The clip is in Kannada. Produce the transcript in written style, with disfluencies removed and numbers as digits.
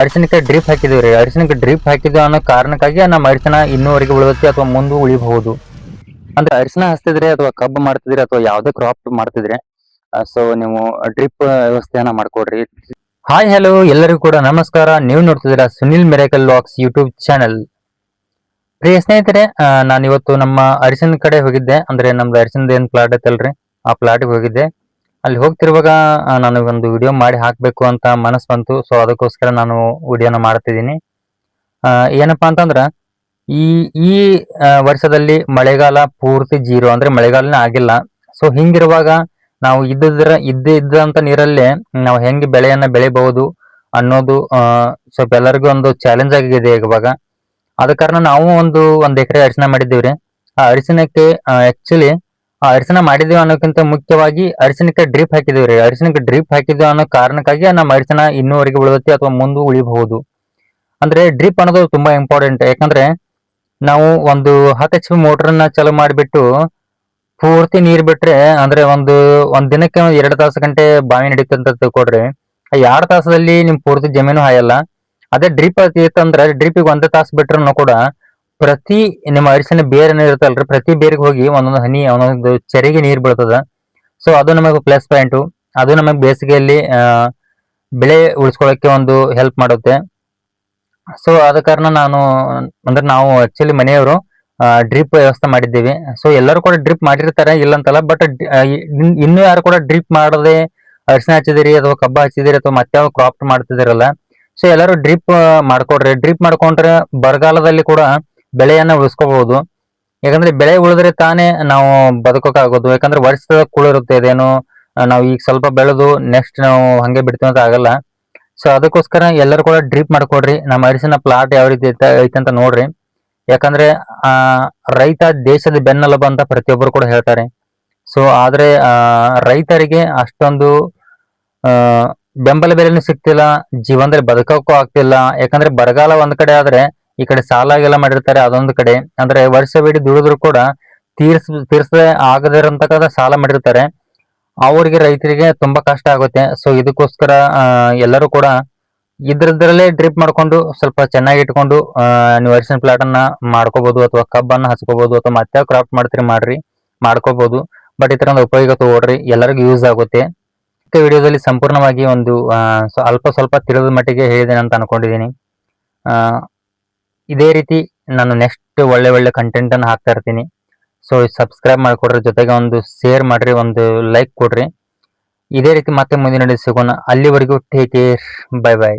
ಅರಿಶಿನಕ್ಕೆ ಡ್ರಿಪ್ ಹಾಕಿದೀವಿ ರೀ. ಅರಿಶಿನಕ್ಕೆ ಡ್ರಿಪ್ ಹಾಕಿದ್ವಿ ಅನ್ನೋ ಕಾರಣಕ್ಕಾಗಿ ನಮ್ಮ ಅರಿಶಿನ ಇನ್ನೂವರೆಗೆ ಉಳಿಯುತ್ತೆ ಅಥವಾ ಮುಂದೆ ಉಳಿಬಹುದು. ಅಂದ್ರೆ ಅರಿಶಿನ ಹಚ್ತಿದ್ರೆ ಅಥವಾ ಕಬ್ಬು ಮಾಡ್ತಿದ್ರೆ ಅಥವಾ ಯಾವ್ದೇ ಕ್ರಾಪ್ ಮಾಡ್ತಿದ್ರೆ ಸೊ ನೀವು ಡ್ರಿಪ್ ವ್ಯವಸ್ಥೆಯನ್ನ ಮಾಡ್ಕೊಡ್ರಿ. ಹಾಯ್ ಹಲೋ ಎಲ್ಲರಿಗೂ ಕೂಡ ನಮಸ್ಕಾರ. ನೀವು ನೋಡ್ತಿದ್ದೀರಾ Sunil Miracle Vlogs YouTube channel. ಪ್ರಿಯ ಸ್ನೇಹಿತರೆ, ನಾನು ಇವತ್ತು ನಮ್ಮ ಅರಿಶಿನ ಕಡೆ ಹೋಗಿದ್ದೆ. ಅಂದ್ರೆ ನಮ್ದು ಅರಿಶಿನದ ಏನ್ ಪ್ಲಾಟ್ ಐತಲ್ರಿ, ಆ ಪ್ಲಾಟ್ಗೆ ಹೋಗಿದ್ದೆ. ಅಲ್ಲಿ ಹೋಗ್ತಿರುವಾಗ ನನಗೊಂದು ವಿಡಿಯೋ ಮಾಡಿ ಹಾಕ್ಬೇಕು ಅಂತ ಮನಸ್ಸು ಬಂತು. ಸೊ ಅದಕ್ಕೋಸ್ಕರ ನಾನು ವಿಡಿಯೋನ ಮಾಡ್ತಿದ್ದೀನಿ. ಏನಪ್ಪಾ ಅಂತಂದ್ರ ಈ ಈ ವರ್ಷದಲ್ಲಿ ಮಳೆಗಾಲ ಪೂರ್ತಿ ಜೀರೋ, ಅಂದ್ರೆ ಮಳೆಗಾಲನೇ ಆಗಿಲ್ಲ. ಸೊ ಹಿಂಗಿರುವಾಗ ನಾವು ಇದ್ದಂತ ನೀರಲ್ಲೇ ನಾವು ಹೆಂಗೆ ಬೆಳೆಯನ್ನ ಬೆಳಿಬಹುದು ಅನ್ನೋದು ಸ್ವಲ್ಪ ಎಲ್ಲರಿಗೂ ಒಂದು ಚಾಲೆಂಜ್ ಆಗಿದೆ ಇವಾಗ. ಆದ ಕಾರಣ ನಾವು ಒಂದ್ ಎಕರೆ ಅರಿಶಿನ ಮಾಡಿದ್ದೀವ್ರಿ. ಆ ಅರಿಶಿನಕ್ಕೆ ಆಕ್ಚುಲಿ ಆ ಅರಿಶಿನ ಮಾಡಿದೀವಿ ಅನ್ನೋಕ್ಕಿಂತ ಮುಖ್ಯವಾಗಿ ಅರಿಶಿನಕ್ಕೆ ಡ್ರಿಪ್ ಹಾಕಿದೀವ್ರಿ. ಅರಿಶಿನಕ್ಕೆ ಡ್ರಿಪ್ ಹಾಕಿದ್ವಿ ಅನ್ನೋ ಕಾರಣಕ್ಕಾಗಿ ನಮ್ಮ ಅರಿಶಿನ ಇನ್ನೂವರೆಗೆ ಉಳಿಯುತ್ತೆ ಅಥವಾ ಮುಂದೆ ಉಳಿಬಹುದು. ಅಂದ್ರೆ ಡ್ರಿಪ್ ಅನ್ನೋದು ತುಂಬಾ ಇಂಪಾರ್ಟೆಂಟ್. ಯಾಕಂದ್ರೆ ನಾವು ಒಂದು 10 HP ಮೋಟರ್ನ ಚಾಲು ಮಾಡಿಬಿಟ್ಟು ಪೂರ್ತಿ ನೀರ್ ಬಿಟ್ರೆ, ಅಂದ್ರೆ ಒಂದ್ ದಿನಕ್ಕೆ 2 ತಾಸು ಗಂಟೆ ಬಾವಿ ನಡೀತಂತ ಅಂತ ತಿಳ್ಕೊಡ್ರಿ. ಆ 2 ತಾಸದಲ್ಲಿ ನಿಮ್ ಪೂರ್ತಿ ಜಮೀನು ಹಾಯಲ್ಲ. ಅದೇ ಡ್ರಿಪ್ ಇತ್ತಂದ್ರೆ ಡ್ರಿಪ್ಗೆ 1 ತಾಸು ಬಿಟ್ರು ಕೂಡ ಪ್ರತಿ ನಿಮ್ಮ ಅರಿಶಿನ ಬೇರ್ ಇರುತ್ತಲ್ರಿ, ಪ್ರತಿ ಬೇರಿಗೆ ಹೋಗಿ ಒಂದೊಂದು ಹನಿ ಒಂದೊಂದು ಚೆರಿಗೆ ನೀರ್ ಬೀಳ್ತದ. ಸೊ ಅದು ನಮಗೆ ಪ್ಲಸ್ ಪಾಯಿಂಟ್. ಅದು ನಮಗೆ ಬೇಸಿಗೆಯಲ್ಲಿ ಬೆಳೆ ಉಳಿಸ್ಕೊಳ್ಳಕ್ಕೆ ಒಂದು ಹೆಲ್ಪ್ ಮಾಡುತ್ತೆ. ಸೊ ಆದ ಕಾರಣ ನಾವು ಆಕ್ಚುಲಿ ಮನೆಯವರು ಡ್ರಿಪ್ ವ್ಯವಸ್ಥೆ ಮಾಡಿದ್ದೀವಿ. ಸೊ ಎಲ್ಲರೂ ಕೂಡ ಡ್ರಿಪ್ ಮಾಡಿರ್ತಾರೆ, ಇಲ್ಲಂತಲ್ಲ. ಬಟ್ ಇನ್ನು ಯಾರು ಕೂಡ ಡ್ರಿಪ್ ಮಾಡದೆ ಅರಿಶಿನ ಹಚ್ಚಿದಿರಿ ಅಥವಾ ಕಬ್ಬ ಹಚ್ಚಿದಿರಿ ಅಥವಾ ಮತ್ತೆ ಕ್ರಾಪ್ ಮಾಡ್ತಿದಿರಲ್ಲ, ಸೊ ಎಲ್ಲರೂ ಡ್ರಿಪ್ ಮಾಡ್ಕೊಡ್ರಿ. ಡ್ರಿಪ್ ಮಾಡ್ಕೊಂಡ್ರೆ ಬರಗಾಲದಲ್ಲಿ ಕೂಡ ಬೆಳೆಯನ್ನ ಉಳಿಸ್ಕೋಬಹುದು. ಯಾಕಂದ್ರೆ ಬೆಳೆ ಉಳಿದ್ರೆ ತಾನೇ ನಾವು ಬದುಕೋಕ್ಕಾಗೋದು. ಯಾಕಂದ್ರೆ ವರ್ಷದ ಇರುತ್ತೆ ಇದೇನು ನಾವು ಈಗ ಸ್ವಲ್ಪ ಬೆಳೆದು ನೆಕ್ಸ್ಟ್ ನಾವು ಹಂಗೆ ಬಿಡ್ತೀವಿ ಅಂತ ಆಗಲ್ಲ. ಸೊ ಅದಕ್ಕೋಸ್ಕರ ಎಲ್ಲರೂ ಕೂಡ ಡ್ರಿಪ್ ಮಾಡ್ಕೊಡ್ರಿ. ನಮ್ಮ ಅರಿಶಿನ ಪ್ಲಾಟ್ ಯಾವ ರೀತಿ ಐತೆ ಅಂತ ನೋಡ್ರಿ. ಯಾಕಂದ್ರೆ ರೈತ ದೇಶದ ಬೆನ್ನೆಲುಬು ಅಂತ ಪ್ರತಿಯೊಬ್ಬರು ಕೂಡ ಹೇಳ್ತಾರೆ. ಸೊ ಆದ್ರೆ ರೈತರಿಗೆ ಅಷ್ಟೊಂದು ಬೆಂಬಲ ಬೆಲೆನೂ ಸಿಗ್ತಿಲ್ಲ, ಜೀವನದಲ್ಲಿ ಬದುಕೋಕ್ಕೂ ಆಗ್ತಿಲ್ಲ. ಯಾಕಂದ್ರೆ ಬರಗಾಲ ಒಂದ್ ಕಡೆ ಆದ್ರೆ ಈ ಕಡೆ ಸಾಲಾಗೆಲ್ಲ ಮಾಡಿರ್ತಾರೆ ಅದೊಂದು ಕಡೆ. ಅಂದ್ರೆ ವರ್ಷವಿಡೀ ದುಡಿದ್ರು ಕೂಡ ತೀರ್ಸದೆ ಆಗದಿರಂತಕ್ಕಂಥ ಸಾಲ ಮಾಡಿರ್ತಾರೆ. ಅವ್ರಿಗೆ ರೈತರಿಗೆ ತುಂಬಾ ಕಷ್ಟ ಆಗುತ್ತೆ. ಸೊ ಇದಕ್ಕೋಸ್ಕರ ಎಲ್ಲರೂ ಕೂಡ ಇದ್ರಲ್ಲೇ ಡ್ರಿಪ್ ಮಾಡ್ಕೊಂಡು ಸ್ವಲ್ಪ ಚೆನ್ನಾಗಿ ಇಟ್ಕೊಂಡು ನೀವು ಅರಿಶಿನ ಪ್ಲಾಟ್ ಅನ್ನ ಮಾಡ್ಕೋಬಹುದು, ಅಥವಾ ಕಬ್ಬನ್ನ ಹಚ್ಕೋಬಹುದು, ಅಥವಾ ಮತ್ತೆ ಕ್ರಾಪ್ ಮಾಡ್ಕೋಬಹುದು. ಬಟ್ ಈ ತರ ಒಂದು ಉಪಯೋಗ ತಗೊಳ್ರಿ, ಎಲ್ಲರಿಗೂ ಯೂಸ್ ಆಗುತ್ತೆ. ವಿಡಿಯೋದಲ್ಲಿ ಸಂಪೂರ್ಣವಾಗಿ ಒಂದು ಅಲ್ಪ ಸ್ವಲ್ಪ ತಿಳಿದ ಮಟ್ಟಿಗೆ ಹೇಳಿದ್ದೇನೆ ಅಂತ ಅನ್ಕೊಂಡಿದ್ದೀನಿ. ಇದೇ ರೀತಿ ನಾನು ನೆಕ್ಸ್ಟ್ ಒಳ್ಳೆ ಕಂಟೆಂಟ್ ಅನ್ನು ಹಾಕ್ತಾ ಇರ್ತೀನಿ. ಸೊ ಸಬ್ಸ್ಕ್ರೈಬ್ ಮಾಡ್ಕೊಡ್ರಿ, ಜೊತೆಗೆ ಒಂದು ಶೇರ್ ಮಾಡ್ರಿ, ಒಂದು ಲೈಕ್ ಕೊಡ್ರಿ. ಇದೇ ರೀತಿ ಮತ್ತೆ ಮುಂದಿನ ಸಿಗೋಣ. ಅಲ್ಲಿವರೆಗೂ ಟೇಕ್ ಕೇರ್, ಬೈ ಬೈ.